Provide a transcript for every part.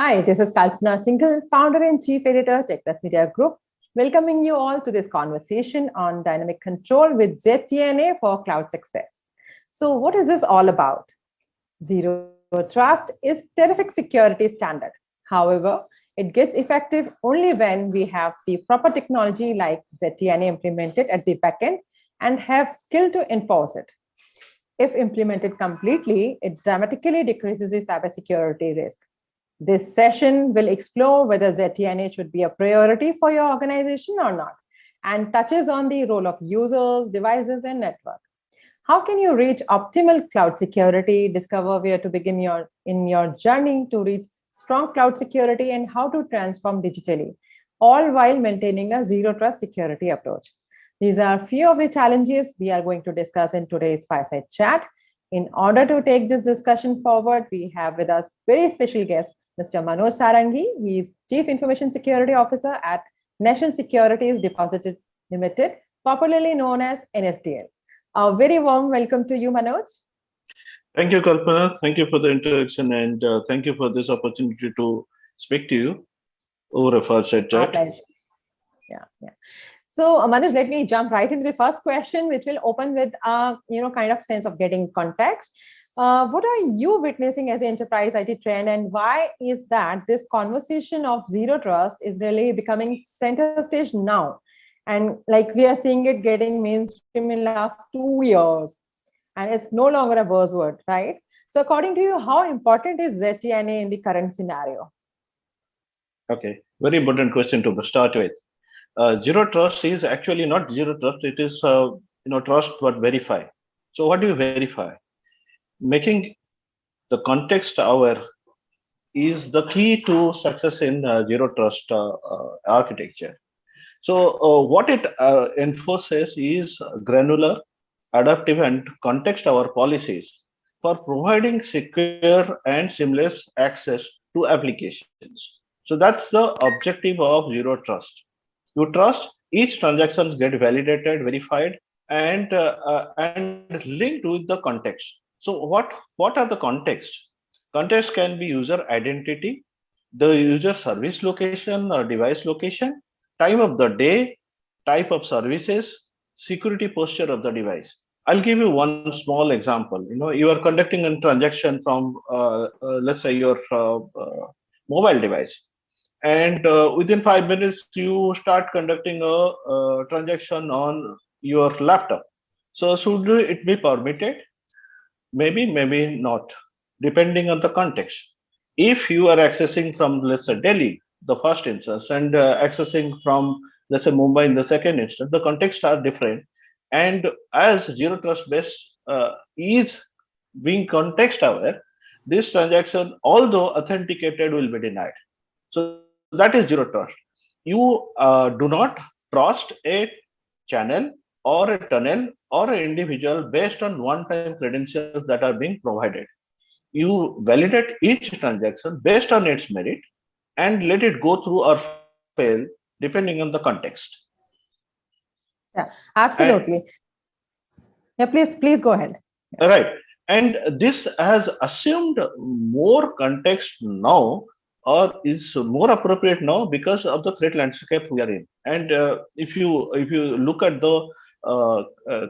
Hi, this is Kalpana Singhal, founder and chief editor, Techplus Media Group, welcoming you all to this conversation on dynamic control with ZTNA for cloud success. So what is this all about? Zero Trust is terrific security standard. However, it gets effective only when we have the proper technology like ZTNA implemented at the backend and have skill to enforce it. If implemented completely, it dramatically decreases the cybersecurity risk. This session will explore whether ZTNA should be a priority for your organization or not, and touches on the role of users, devices, and network. How can you reach optimal cloud security, discover where to begin in your journey to reach strong cloud security, and how to transform digitally, all while maintaining a zero trust security approach. These are a few of the challenges we are going to discuss in today's fireside chat. In order to take this discussion forward, we have with us very special guest, Mr. Manoj Sarangi. He is Chief Information Security Officer at National Securities Depository Limited, popularly known as NSDL. A very warm welcome to you, Manoj. Thank you, Kalpana. Thank you for the introduction, and thank you for this opportunity to speak to you over a fireside chat. Our pleasure. Yeah. So, Manoj, let me jump right into the first question, which will open with a kind of sense of getting context. What are you witnessing as an enterprise IT trend, and why is that this conversation of zero trust is really becoming center stage now? And like we are seeing it getting mainstream in the last 2 years, and it's no longer a buzzword, right? So according to you, how important is ZTNA in the current scenario? Okay, very important question to start with. Zero trust is actually not zero trust. It is trust but verify. So what do you verify? Making the context aware is the key to success in zero trust architecture. So what it enforces is granular, adaptive, and context aware policies for providing secure and seamless access to applications. So that's the objective of zero trust. You trust each transactions get validated, verified, and linked with the context. So what are the context? Context can be user identity, the user service location or device location, time of the day, type of services, security posture of the device. I'll give you one small example. You are conducting a transaction from, let's say, your mobile device, and within 5 minutes you start conducting a transaction on your laptop. So should it be permitted? Maybe not, depending on the context. If you are accessing from, let's say, Delhi, the first instance, and accessing from, let's say, Mumbai in the second instance, the contexts are different. And as zero trust base is being context aware, this transaction, although authenticated, will be denied. So that is zero trust. You do not trust a channel or a tunnel or an individual based on one-time credentials that are being provided. You validate each transaction based on its merit and let it go through or fail depending on the context. Yeah, absolutely. Please go ahead. Right. And this has assumed more context now, or is more appropriate now because of the threat landscape we are in. And if you look at the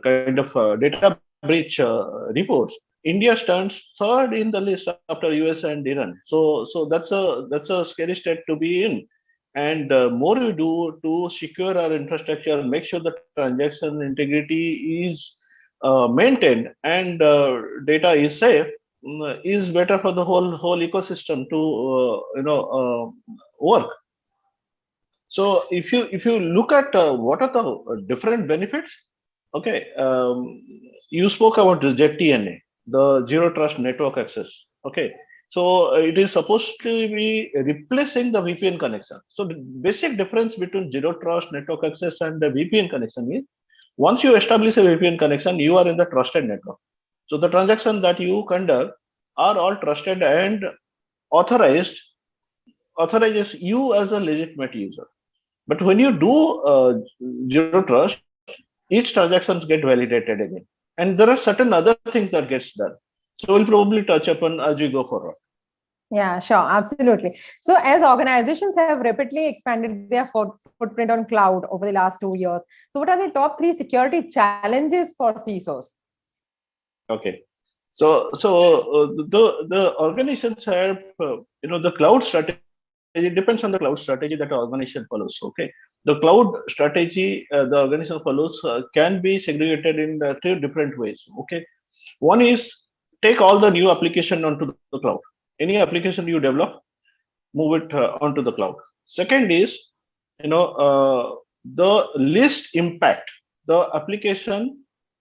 kind of data breach reports, India stands third in the list after US and Iran. So that's a scary state to be in. And more you do to secure our infrastructure, make sure the transaction integrity is maintained and data is safe, is better for the whole ecosystem to work. So if you look at what are the different benefits, okay, you spoke about the ZTNA, the zero trust network access. Okay, so it is supposed to be replacing the VPN connection. So the basic difference between zero trust network access and the VPN connection is, once you establish a VPN connection, you are in the trusted network. So the transactions that you conduct are all trusted and authorizes you as a legitimate user. But when you do zero trust, each transactions get validated again. And there are certain other things that gets done. So we'll probably touch upon as we go forward. Yeah, sure, absolutely. So as organizations have rapidly expanded their footprint on cloud over the last 2 years, so what are the top three security challenges for CISOs? Okay. The organizations have, the cloud strategy, it depends on the cloud strategy that the organization follows. Okay. The cloud strategy the organization follows can be segregated in two different ways. Okay. One is take all the new application onto the cloud. Any application you develop, move it onto the cloud. Second is, the least impact, the application,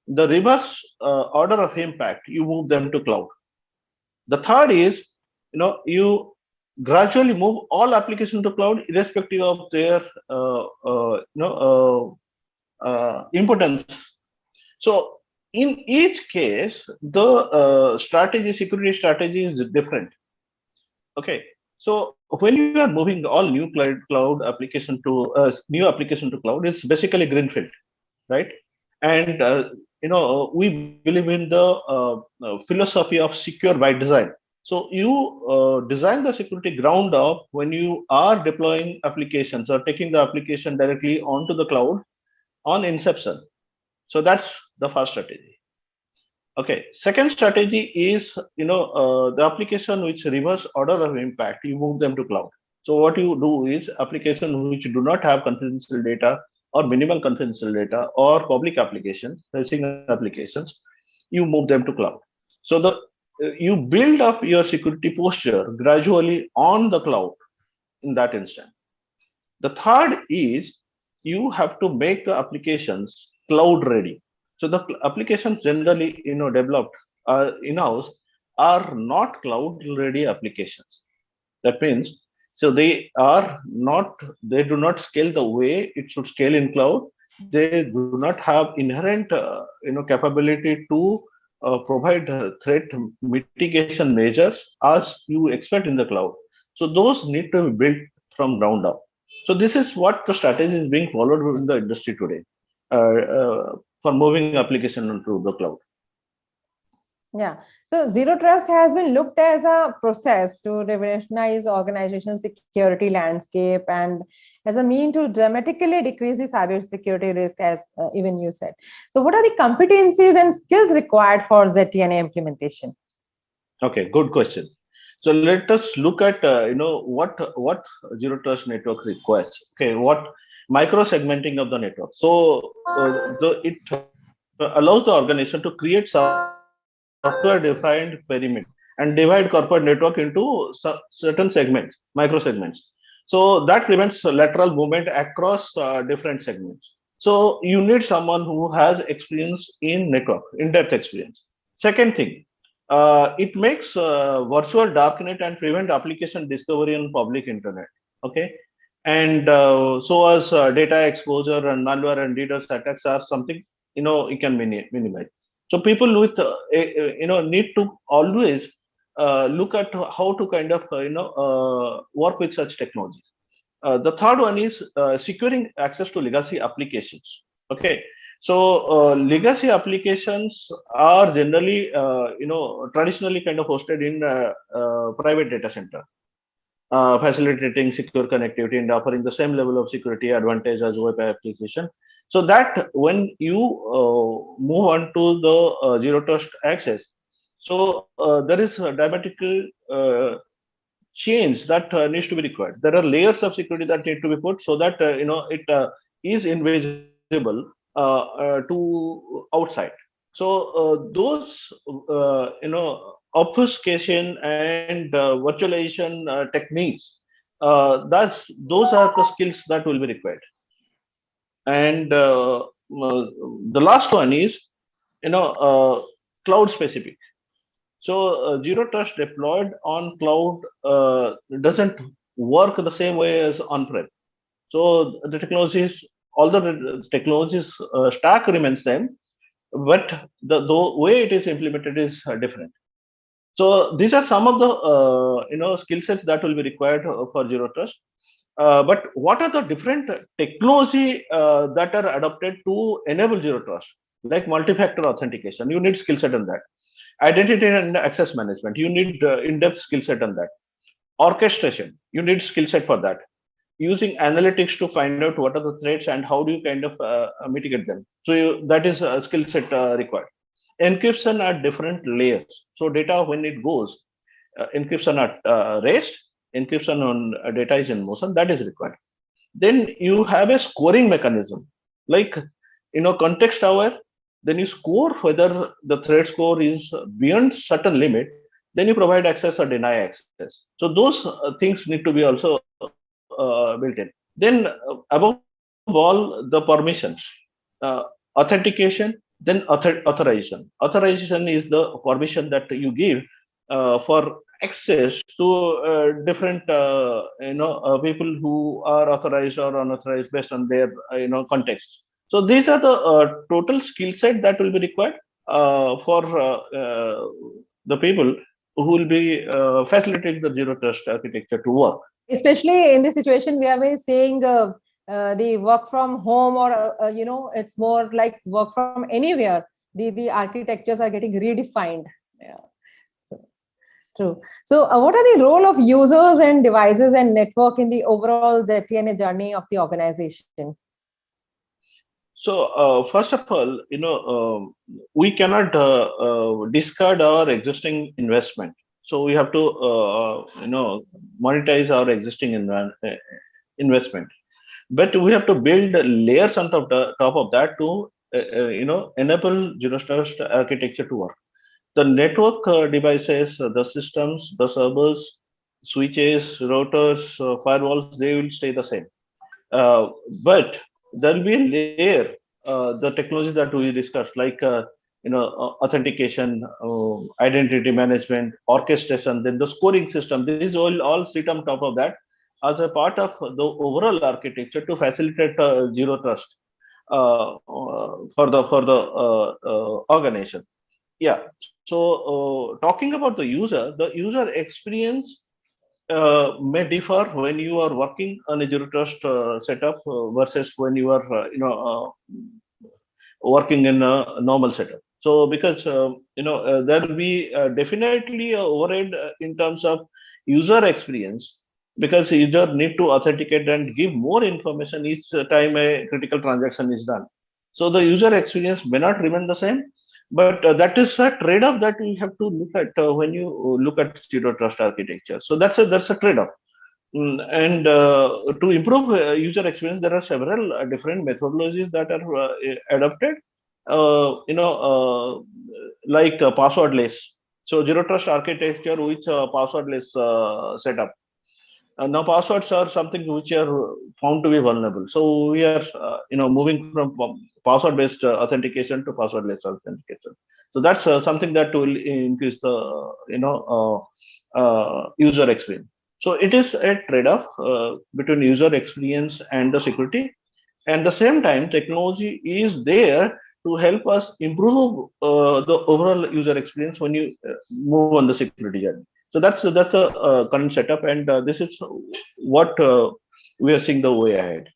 the reverse order of impact, you move them to cloud. The third is, you gradually move all application to cloud irrespective of their importance. So in each case, the security strategy is different. Okay. So when you are moving all new cloud application to new application to cloud, it's basically greenfield, right? And we believe in the philosophy of secure by design. So you design the security ground up when you are deploying applications or taking the application directly onto the cloud on inception. So that's the first strategy. Okay. Second strategy is, the application which reverse order of impact, you move them to cloud. So what you do is application which do not have confidential data or minimal confidential data or public applications, facing applications, you move them to cloud. So you build up your security posture gradually on the cloud in that instant. The third is you have to make the applications cloud ready. So the applications generally, developed in-house are not cloud ready applications. That means, so they do not scale the way it should scale in cloud. They do not have inherent, capability to provide threat mitigation measures as you expect in the cloud. So those need to be built from ground up. So this is what the strategy is being followed in the industry today for moving application into the cloud. Yeah. So zero trust has been looked as a process to revolutionize organization security landscape and as a mean to dramatically decrease the cybersecurity risk, as even you said. So what are the competencies and skills required for ZTNA implementation? Okay, good question. So let us look at what zero trust network requires. Okay, what micro segmenting of the network. So it allows the organization to create software defined perimeter and divide corporate network into certain segments, micro segments. So that prevents lateral movement across different segments. So you need someone who has experience in network, in-depth experience. Second thing, it makes virtual darknet and prevent application discovery on public internet. Okay. And so as data exposure and malware and DDoS attacks are something, you can minimize. So people with, need to always look at how to kind of, work with such technologies. The third one is securing access to legacy applications. Okay. So legacy applications are generally, traditionally kind of hosted in private data center, facilitating secure connectivity and offering the same level of security advantage as web application. So that when you move on to the zero trust access, so there is a dramatic change that needs to be required. There are layers of security that need to be put so that it is invisible to outside. So those obfuscation and virtualization techniques, those are the skills that will be required. And the last one is cloud specific. So zero trust deployed on cloud doesn't work the same way as on-prem. So the technologies, all the technologies stack remains same, but the way it is implemented is different. So these are some of the skill sets that will be required for zero trust. But what are the different technology that are adopted to enable zero trust? Like multi-factor authentication, you need skill set on that. Identity and access management, you need in-depth skill set on that. Orchestration, you need skill set for that. Using analytics to find out what are the threats and how do you kind of mitigate them. So that is a skill set required. Encryption at different layers. So data, when it goes, encryption at rest, encryption on data is in motion, that is required. Then you have a scoring mechanism, like, context aware. Then you score whether the threat score is beyond certain limit. Then you provide access or deny access. So those things need to be also built in. Then above all, the permissions, authentication, then authorization. Authorization is the permission that you give for access to different people who are authorized or unauthorized based on their context. So these are the total skill set that will be required for the people who will be facilitating the zero trust architecture to work. Especially in this situation, we are saying the work from home, or it's more like work from anywhere. The architectures are getting redefined. Yeah. True. So what are the role of users and devices and network in the overall ZTNA journey of the organization? So first of all, we cannot discard our existing investment. So we have to, monetize our existing investment. But we have to build layers on top of that to, enable zero trust architecture to work. The network devices, the systems, the servers, switches, routers, firewalls, they will stay the same. But there will be a layer, the technologies that we discussed, like authentication, identity management, orchestration, then the scoring system. These will all sit on top of that as a part of the overall architecture to facilitate zero trust for the organization. Yeah. So talking about the user experience may differ when you are working on a zero trust setup versus when you are working in a normal setup. So because there will be definitely a overhead in terms of user experience, because user need to authenticate and give more information each time a critical transaction is done. So the user experience may not remain the same, but that is a trade-off that we have to look at when you look at zero trust architecture. So that's a trade-off. And to improve user experience, there are several different methodologies that are adopted. Like passwordless. So zero trust architecture with passwordless setup. Now passwords are something which are found to be vulnerable. So we are, moving from password-based authentication to passwordless authentication. So that's something that will increase the, user experience. So it is a trade-off between user experience and the security. And the same time, technology is there to help us improve the overall user experience when you move on the security journey. So that's the current setup, and this is what we are seeing the way ahead.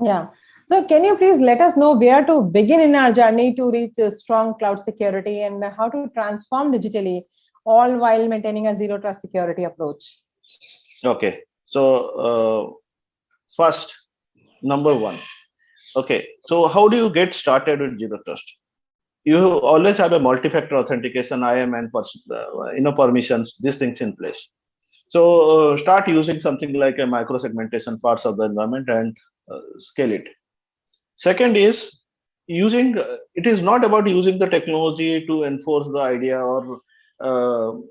Yeah. So can you please let us know where to begin in our journey to reach a strong cloud security, and how to transform digitally, all while maintaining a zero trust security approach? Okay. So first, number one. Okay. So how do you get started with zero trust? You always have a multi-factor authentication, IAM, and permissions, these things in place. So start using something like a micro-segmentation parts of the environment and scale it. Second is using, it is not about using the technology to enforce the idea, or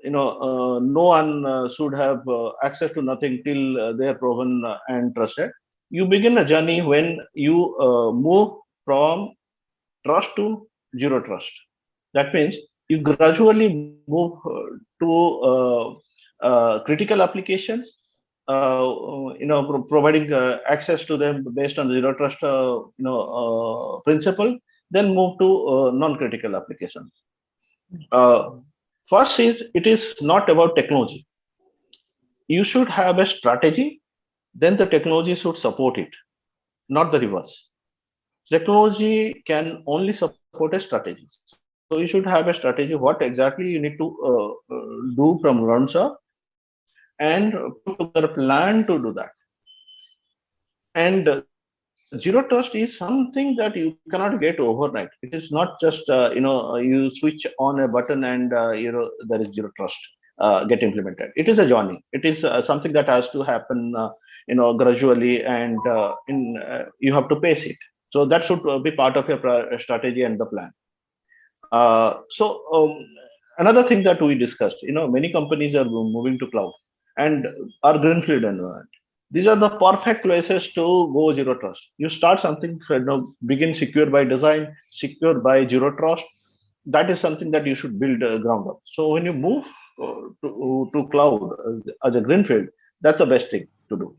no one should have access to nothing till they are proven and trusted. You begin a journey when you move from trust to zero trust. That means you gradually move to critical applications, providing access to them based on zero trust, principle. Then move to non-critical applications. First is, it is not about technology. You should have a strategy, then the technology should support it, not the reverse. Technology can only support a strategy. So you should have a strategy, what exactly you need to do from ground up, and put together a plan to do that. And zero trust is something that you cannot get overnight. It is not just you switch on a button and there is zero trust get implemented. It is a journey. It is something that has to happen gradually, and you have to pace it. So that should be part of your strategy and the plan. So another thing that we discussed, many companies are moving to cloud and are greenfield environment. These are the perfect places to go zero trust. You start something, begin secure by design, secure by zero trust. That is something that you should build ground up. So when you move to cloud as a greenfield, that's the best thing to do.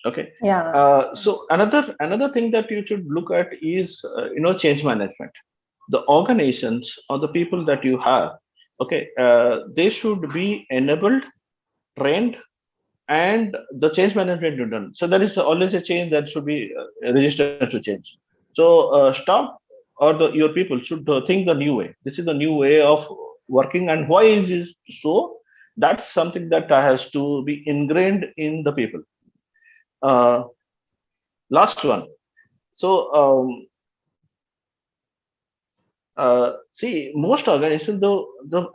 Okay. Yeah. So another thing that you should look at is change management. The organizations or the people that you have, okay, they should be enabled, trained, and the change management is done. So there is always a change that should be registered to change. So staff or your people should think the new way. This is the new way of working, and why is it so? That's something that has to be ingrained in the people. Uh, Last one. So see, most organizations, the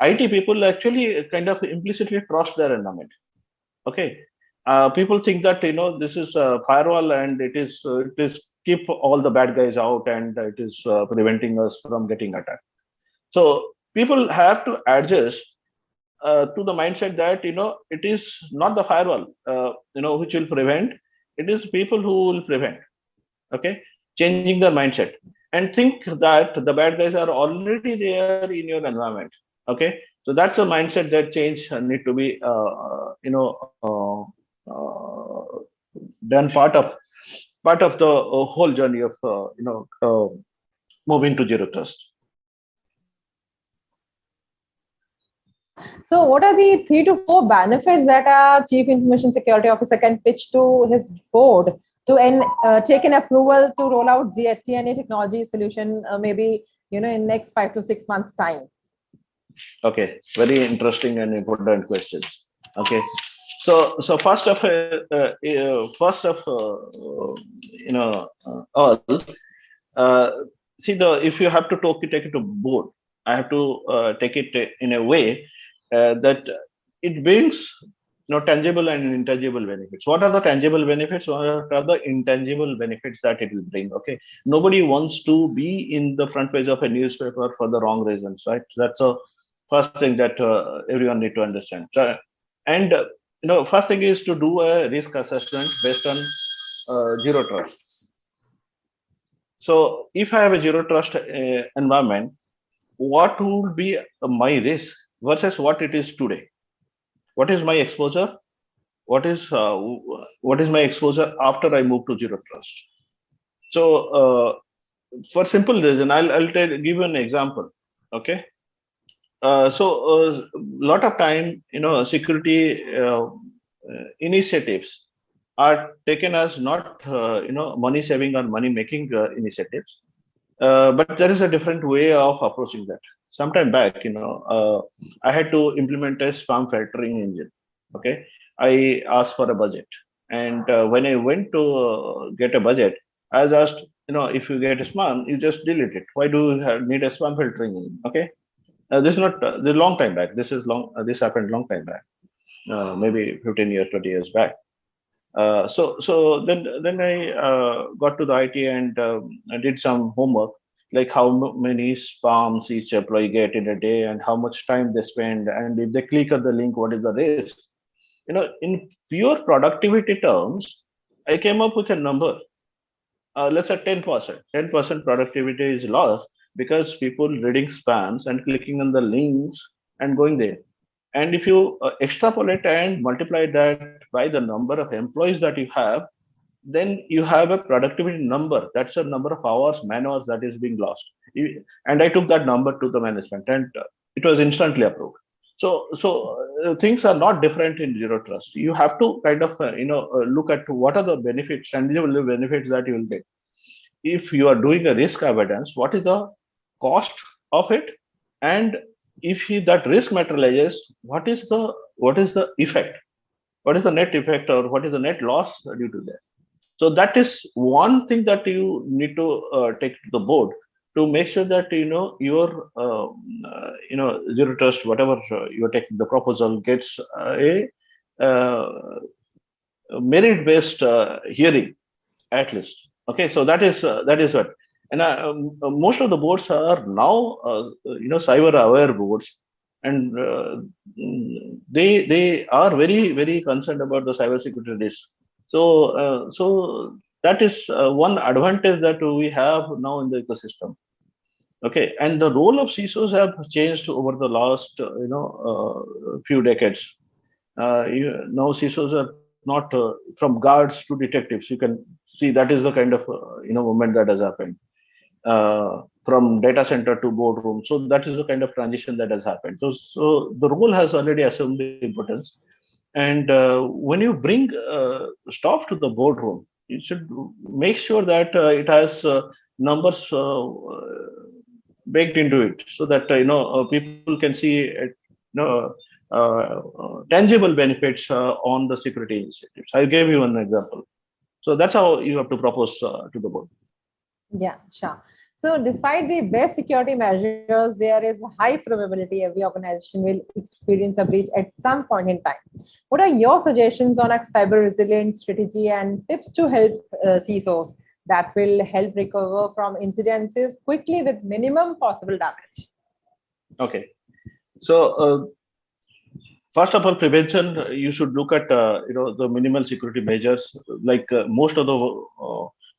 IT people actually kind of implicitly trust their environment. Okay, people think that this is a firewall and it is keep all the bad guys out, and it is preventing us from getting attacked. So people have to adjust to the mindset that it is not the firewall which will prevent. It is people who will prevent. Okay, changing their mindset and think that the bad guys are already there in your environment. Okay, so that's a mindset that change need to be done part of the whole journey of moving to zero trust. So what are the 3 to 4 benefits that a chief information security officer can pitch to his board to take an approval to roll out ZTNA technology solution, maybe in next 5 to 6 months time? Okay, very interesting and important questions. Okay, so first of all, see, if you have to take it to board, I have to take it in a way that it brings tangible and intangible benefits. What are the tangible benefits? What are the intangible benefits that it will bring? Okay, nobody wants to be in the front page of a newspaper for the wrong reasons, right? That's a first thing that everyone need to understand. And first thing is to do a risk assessment based on zero trust. So if I have a zero trust environment, what would be my risk versus what it is today? What is my exposure? What is my exposure after I move to zero trust? So for simple reason, I'll give you an example. Okay. So a lot of time, security initiatives are taken as not money saving or money making initiatives, but there is a different way of approaching that. Sometime back, I had to implement a spam filtering engine. Okay, I asked for a budget, and when I went to get a budget, I was asked, if you get a spam, you just delete it. Why do you need a spam filtering engine? Okay, this is not this long time back. This is long. This happened long time back, maybe 15 years, 20 years back. So then I got to the IT and I did some homework, like how many spams each employee get in a day and how much time they spend, and if they click on the link, what is the risk? In pure productivity terms, I came up with a number. Let's say 10%. 10% productivity is lost because people reading spams and clicking on the links and going there. And if you extrapolate and multiply that by the number of employees that you have, then you have a productivity number. That's a number of hours, man hours that is being lost. And I took that number to the management, and it was instantly approved. So things are not different in zero trust. You have to kind of look at what are the benefits, tangible benefits that you will get. If you are doing a risk avoidance, what is the cost of it? And if that risk materializes, what is the effect? What is the net effect or what is the net loss due to that? So that is one thing that you need to take to the board to make sure that your zero trust, whatever you're taking the proposal, gets a merit based hearing at least. Okay, so that is what. And most of the boards are now cyber aware boards, and they are very concerned about the cyber security risk. So that is one advantage that we have now in the ecosystem. Okay, and the role of CISOs have changed over the last few decades. Now CISOs are not from guards to detectives. You can see that is the kind of movement that has happened from data center to boardroom. So that is the kind of transition that has happened. So the role has already assumed the importance. And when you bring staff to the boardroom, you should make sure that it has numbers baked into it, so that people can see tangible benefits on the security initiatives. I gave you an example. So that's how you have to propose to the board. Yeah, sure. So despite the best security measures, there is a high probability every organization will experience a breach at some point in time. What are your suggestions on a cyber resilient strategy and tips to help CISOs that will help recover from incidences quickly with minimum possible damage? Okay. So first of all, prevention, you should look at the minimal security measures. Like most of the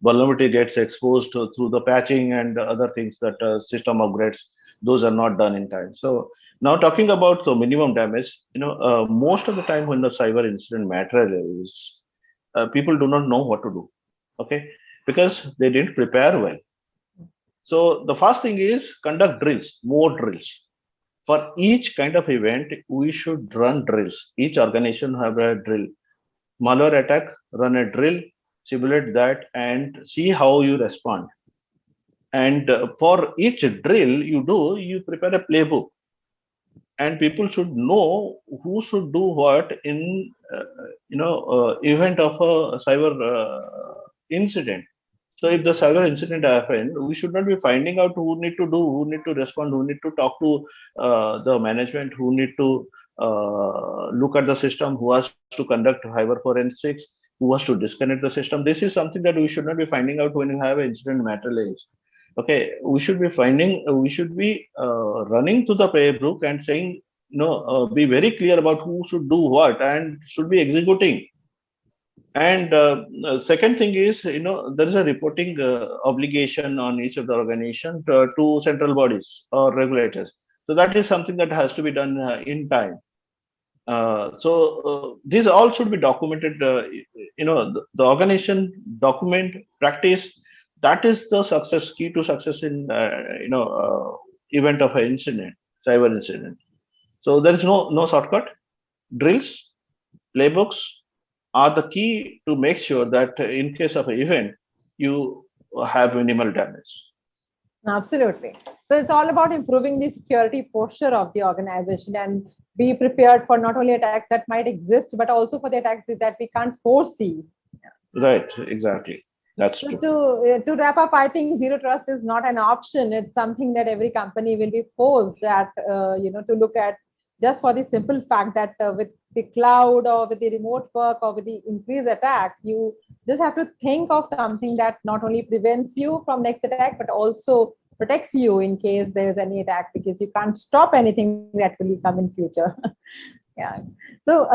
vulnerability gets exposed through the patching and other things that system upgrades. Those are not done in time. So now talking about the minimum damage, most of the time when the cyber incident materializes, people do not know what to do. Okay, because they didn't prepare well. So the first thing is conduct drills, more drills. For each kind of event, we should run drills. Each organization have a drill. Malware attack, run a drill, simulate that, and see how you respond. And for each drill you do, you prepare a playbook, and people should know who should do what in event of a cyber incident. So if the cyber incident happened, we should not be finding out who need to do, who need to respond, who need to talk to the management, who need to look at the system, who has to conduct cyber forensics, who has to disconnect the system. This is something that we should not be finding out when you have an incident materialize. Okay, we should be running to the playbook and saying, be very clear about who should do what and should be executing. And second thing is, there is a reporting obligation on each of the organization to central bodies or regulators. So that is something that has to be done in time. So these all should be documented. The organization document practice. That is the success key to success in event of an incident, cyber incident. So there is no shortcut. Drills, playbooks are the key to make sure that in case of an event, you have minimal damage. Absolutely. So it's all about improving the security posture of the organization and be prepared for not only attacks that might exist, but also for the attacks that we can't foresee. Right, exactly. That's true. To wrap up, I think zero trust is not an option. It's something that every company will be forced at, to look at, just for the simple fact that with the cloud or with the remote work or with the increased attacks, you just have to think of something that not only prevents you from next attack, but also protects you in case there is any attack, because you can't stop anything that will come in future. Yeah. So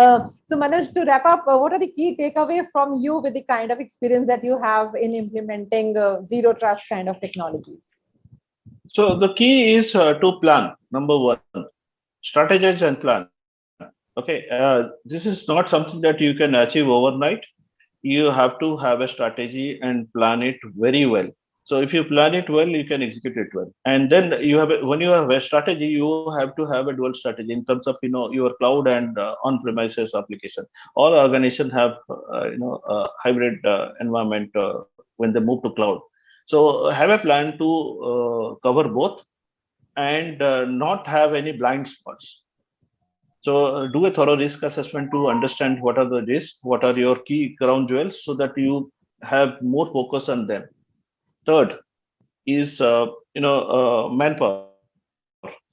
Manoj, to wrap up, what are the key takeaway from you with the kind of experience that you have in implementing zero trust kind of technologies? So the key is to plan. Number one, strategize and plan. Okay, this is not something that you can achieve overnight. You have to have a strategy and plan it very well. So if you plan it well, you can execute it well. And then when you have a strategy, you have to have a dual strategy in terms of your cloud and on-premises application. All organizations have hybrid environment when they move to cloud. So have a plan to cover both and not have any blind spots. So do a thorough risk assessment to understand what are the risks, what are your key ground jewels, so that you have more focus on them. Third is manpower.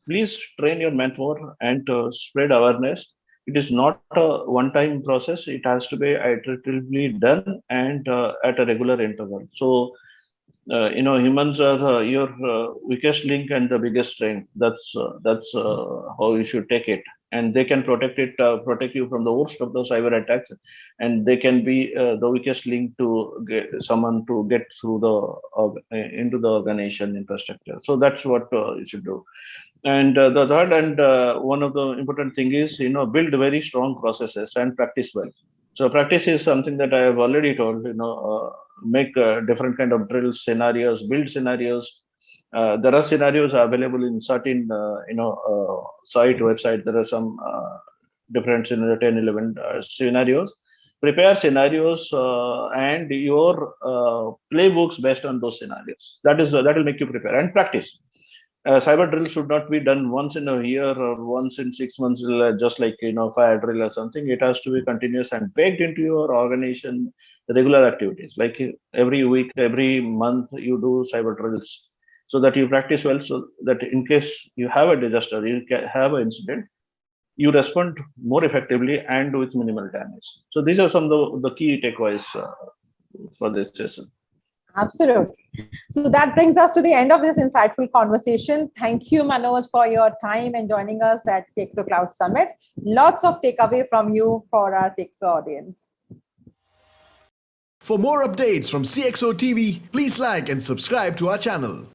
Please train your manpower and spread awareness. It is not a one-time process. It has to be iteratively done and at a regular interval. So humans are your weakest link and the biggest strength. That's how you should take it, and they can protect you from the worst of the cyber attacks, and they can be the weakest link to get someone to get through the into the organization infrastructure. So that's what you should do. And the third and one of the important thing is, build very strong processes and practice well. So practice is something that I have already told. Make different kind of drills, scenarios, build scenarios. There are scenarios available in certain site website. There are some different scenario, 10, 11 scenarios. Prepare scenarios and your playbooks based on those scenarios. That will make you prepare and practice. Cyber drill should not be done once in a year or once in 6 months, just like fire drill or something. It has to be continuous and baked into your organization regular activities. Like every week, every month, you do cyber drills so that you practice well. So that in case you have a disaster, you have an incident, you respond more effectively and with minimal damage. So these are some of the key takeaways for this session. Absolutely. So that brings us to the end of this insightful conversation. Thank you, Manoj, for your time and joining us at CXO Cloud Summit. Lots of takeaway from you for our CXO audience. For more updates from CXO TV, please like and subscribe to our channel.